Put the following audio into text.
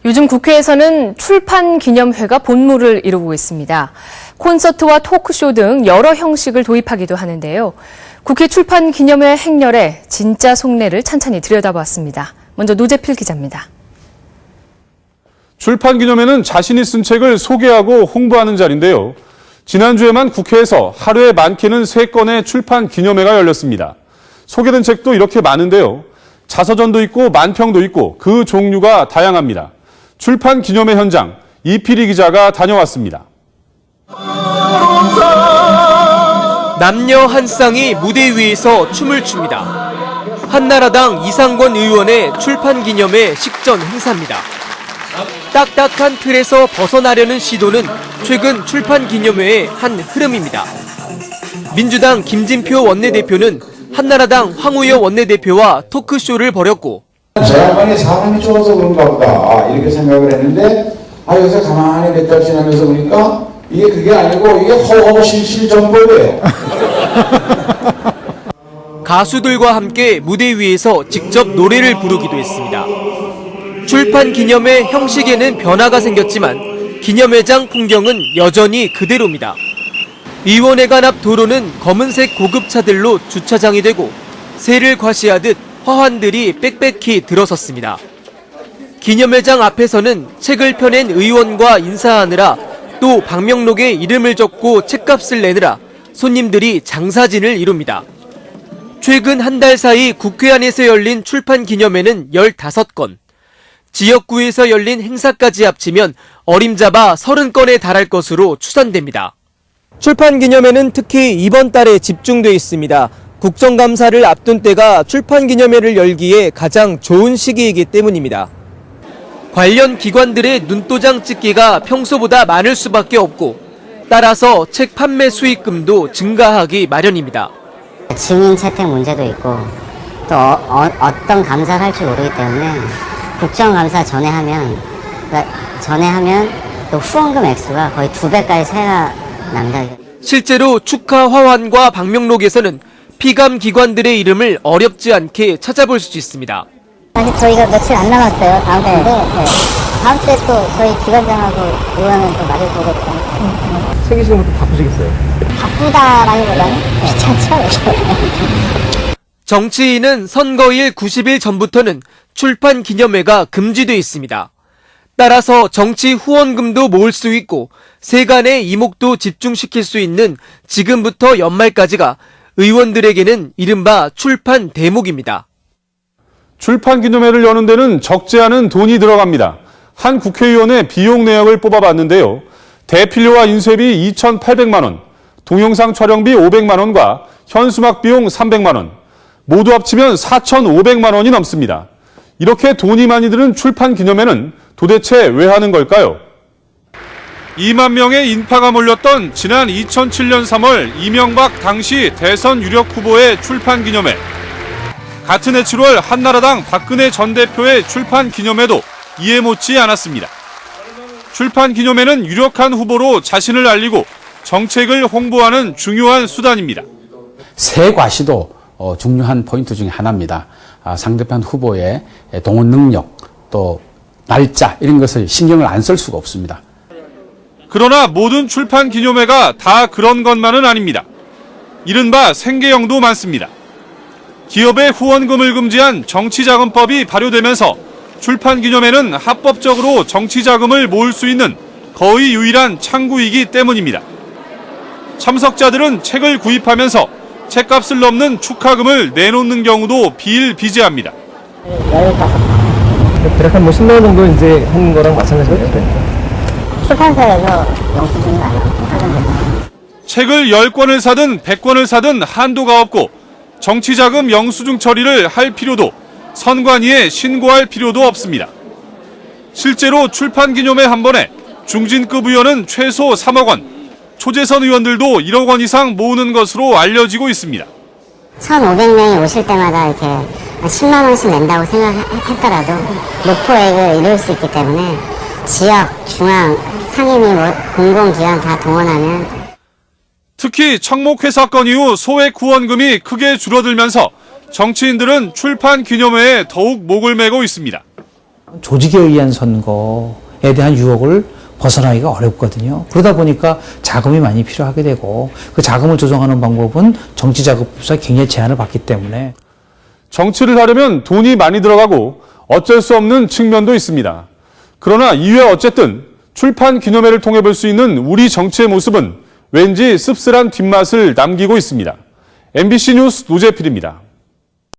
요즘 국회에서는 출판기념회가 본물을 이루고 있습니다. 콘서트와 토크쇼 등 여러 형식을 도입하기도 하는데요. 국회 출판기념회 행렬의 진짜 속내를 찬찬히 들여다봤습니다. 먼저 노재필 기자입니다. 출판기념회는 자신이 쓴 책을 소개하고 홍보하는 자리인데요. 지난주에만 국회에서 하루에 많게는 3건의 출판기념회가 열렸습니다. 소개된 책도 이렇게 많은데요. 자서전도 있고 만평도 있고 그 종류가 다양합니다. 출판기념회 현장 이필희 기자가 다녀왔습니다. 남녀 한 쌍이 무대 위에서 춤을 춥니다. 한나라당 이상권 의원의 출판기념회 식전 행사입니다. 딱딱한 틀에서 벗어나려는 시도는 최근 출판기념회의 한 흐름입니다. 민주당 김진표 원내대표는 한나라당 황우여 원내대표와 토크쇼를 벌였고 저 양반이 사람이 좋아서 그런가 보다 이렇게 생각을 했는데 여기서 가만히 몇 달 지나면서 보니까 이게 그게 아니고 이게 허허실실 정보예요. 가수들과 함께 무대 위에서 직접 노래를 부르기도 했습니다. 출판기념회 형식에는 변화가 생겼지만 기념회장 풍경은 여전히 그대로입니다. 의원회관 앞 도로는 검은색 고급차들로 주차장이 되고 새를 과시하듯 화환들이 빽빽히 들어섰습니다. 기념회장 앞에서는 책을 펴낸 의원과 인사하느라 또 방명록에 이름을 적고 책값을 내느라 손님들이 장사진을 이룹니다. 최근 한 달 사이 국회 안에서 열린 출판기념회는 15건, 지역구에서 열린 행사까지 합치면 어림잡아 30건에 달할 것으로 추산됩니다. 출판기념회는 특히 이번 달에 집중돼 있습니다. 국정감사를 앞둔 때가 출판기념회를 열기에 가장 좋은 시기이기 때문입니다. 관련 기관들의 눈도장 찍기가 평소보다 많을 수밖에 없고 따라서 책 판매 수익금도 증가하기 마련입니다. 증인 채택 문제도 있고 또 어떤 감사를 할지 모르기 때문에 국정감사 전에 하면 또 후원금 액수가 거의 2배까지 차이가 납니다. 실제로 축하 화환과 방명록에서는 피감 기관들의 이름을 어렵지 않게 찾아볼 수 있습니다. 아직 저희가 며칠 안 남았어요. 다음 주에. 다음 주에 또 저희 기관장하고 의원은 또 마주 보거든요. 생기시는 것도 바쁘시겠어요? 바쁘다라기보다는 귀찮죠. 정치인은 선거일 90일 전부터는 출판기념회가 금지돼 있습니다. 따라서 정치 후원금도 모을 수 있고 세간의 이목도 집중시킬 수 있는 지금부터 연말까지가 의원들에게는 이른바 출판 대목입니다. 출판기념회를 여는 데는 적지 않은 돈이 들어갑니다. 한 국회의원의 비용 내역을 뽑아봤는데요. 대필료와 인쇄비 2,800만 원, 동영상 촬영비 500만 원과 현수막 비용 300만 원, 모두 합치면 4,500만 원이 넘습니다. 이렇게 돈이 많이 드는 출판기념회는 도대체 왜 하는 걸까요? 2만 명의 인파가 몰렸던 지난 2007년 3월 이명박 당시 대선 유력 후보의 출판기념회. 같은 해 7월 한나라당 박근혜 전 대표의 출판기념회도 이해 못지 않았습니다. 출판기념회는 유력한 후보로 자신을 알리고 정책을 홍보하는 중요한 수단입니다. 새 과시도 중요한 포인트 중에 하나입니다. 상대편 후보의 동원 능력, 또 날짜 이런 것을 신경을 안 쓸 수가 없습니다. 그러나 모든 출판기념회가 다 그런 것만은 아닙니다. 이른바 생계형도 많습니다. 기업의 후원금을 금지한 정치자금법이 발효되면서 출판기념회는 합법적으로 정치자금을 모을 수 있는 거의 유일한 창구이기 때문입니다. 참석자들은 책을 구입하면서 책값을 넘는 축하금을 내놓는 경우도 비일비재합니다. 대략 한 10만 원 정도 이제 하는 거랑 마찬가지죠? 출판사에서 영수증 하는 책을 10권을 사든 100권을 사든 한도가 없고 정치자금 영수증 처리를 할 필요도 선관위에 신고할 필요도 없습니다. 실제로 출판기념회 한 번에 중진급 의원은 최소 3억 원, 초재선 의원들도 1억 원 이상 모으는 것으로 알려지고 있습니다. 1,500명이 오실 때마다 이렇게 10만 원씩 낸다고 생각했더라도 목표액을 이룰 수 있기 때문에 지역, 중앙, 상임위, 공공기관 다 동원하면 특히 청목회 사건 이후 소액 후원금이 크게 줄어들면서 정치인들은 출판기념회에 더욱 목을 매고 있습니다. 조직에 의한 선거에 대한 유혹을 벗어나기가 어렵거든요. 그러다 보니까 자금이 많이 필요하게 되고 그 자금을 조정하는 방법은 정치자금법에서 굉장히 제한을 받기 때문에 정치를 하려면 돈이 많이 들어가고 어쩔 수 없는 측면도 있습니다. 그러나 이외 어쨌든 출판 기념회를 통해 볼 수 있는 우리 정치의 모습은 왠지 씁쓸한 뒷맛을 남기고 있습니다. MBC 뉴스 노재필입니다.